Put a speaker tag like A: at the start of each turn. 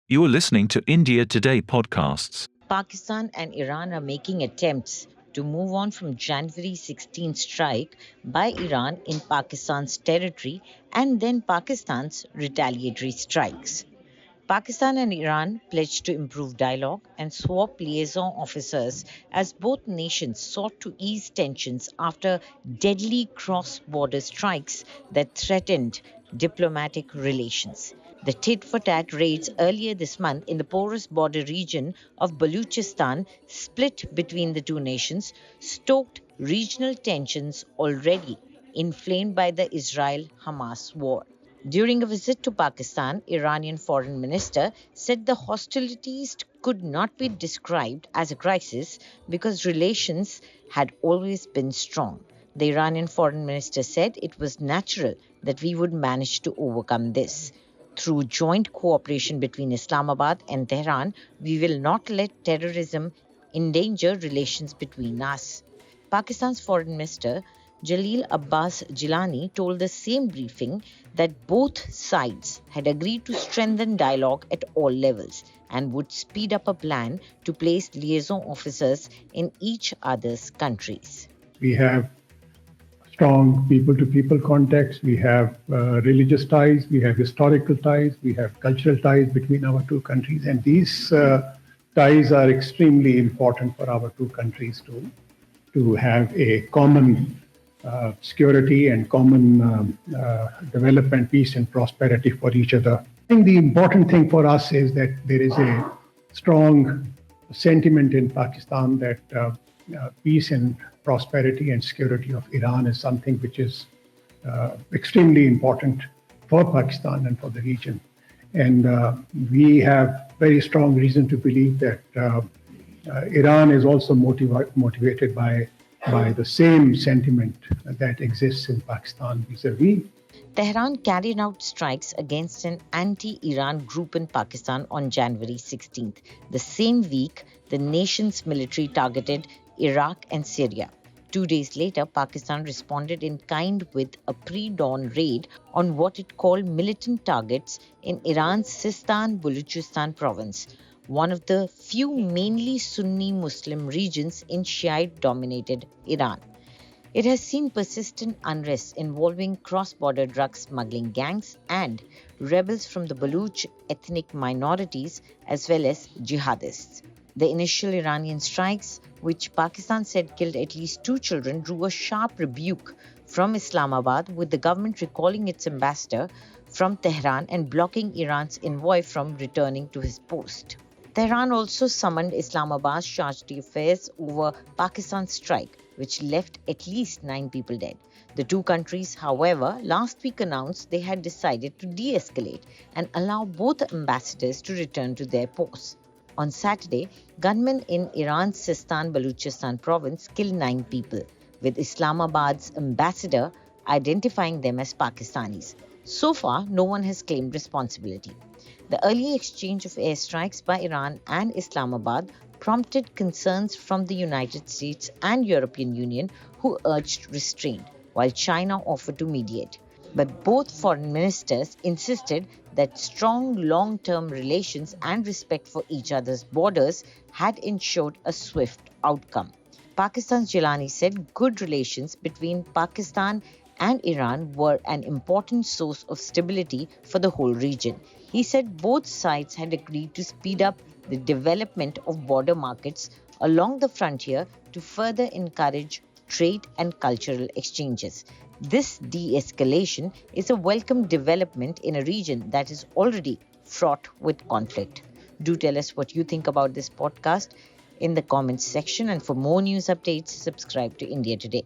A: You are listening to India Today podcasts.
B: Pakistan and Iran are making attempts to move on from January 16 strike by Iran in Pakistan's territory and then Pakistan's retaliatory strikes. Pakistan and Iran pledged to improve dialogue and swap liaison officers as both nations sought to ease tensions after deadly cross-border strikes that threatened diplomatic relations. The tit-for-tat raids earlier this month in the porous border region of Baluchistan, split between the two nations, stoked regional tensions already inflamed by the Israel-Hamas war. During a visit to Pakistan, Iranian Foreign Minister said the hostilities could not be described as a crisis because relations had always been strong. The Iranian Foreign Minister said it was natural that we would manage to overcome this. Through joint cooperation between Islamabad and Tehran, we will not let terrorism endanger relations between us. Pakistan's Foreign Minister Jalil Abbas Gilani told the same briefing that both sides had agreed to strengthen dialogue at all levels and would speed up a plan to place liaison officers in each other's countries.
C: We have strong people-to-people contacts, we have religious ties, we have historical ties, we have cultural ties between our two countries, and these ties are extremely important for our two countries to have a common security and common development, peace and prosperity for each other. I think the important thing for us is that there is a strong sentiment in Pakistan that peace and prosperity and security of Iran is something which is extremely important for Pakistan and for the region. And we have very strong reason to believe that Iran is also motivated by the same sentiment that exists in Pakistan vis-a-vis.
B: Tehran carried out strikes against an anti-Iran group in Pakistan on January 16th. The same week, the nation's military targeted Iraq and Syria. 2 days later, Pakistan responded in kind with a pre-dawn raid on what it called militant targets in Iran's Sistan-Baluchistan province, one of the few mainly Sunni Muslim regions in Shiite-dominated Iran. It has seen persistent unrest involving cross-border drug smuggling gangs and rebels from the Baluch ethnic minorities as well as jihadists. The initial Iranian strikes, which Pakistan said killed at least 2 children, drew a sharp rebuke from Islamabad, with the government recalling its ambassador from Tehran and blocking Iran's envoy from returning to his post. Tehran also summoned Islamabad's charge d'affaires over Pakistan's strike, which left at least 9 people dead. The two countries, however, last week announced they had decided to de-escalate and allow both ambassadors to return to their posts. On Saturday, gunmen in Iran's Sistan-Baluchistan province killed 9 people, with Islamabad's ambassador identifying them as Pakistanis. So far, no one has claimed responsibility. The early exchange of airstrikes by Iran and Islamabad prompted concerns from the United States and European Union, who urged restraint, while China offered to mediate. But both foreign ministers insisted that strong long-term relations and respect for each other's borders had ensured a swift outcome. Pakistan's Gilani said good relations between Pakistan and Iran were an important source of stability for the whole region. He said both sides had agreed to speed up the development of border markets along the frontier to further encourage trade and cultural exchanges. This de-escalation is a welcome development in a region that is already fraught with conflict. Do tell us what you think about this podcast in the comments section, and for more news updates, subscribe to India Today.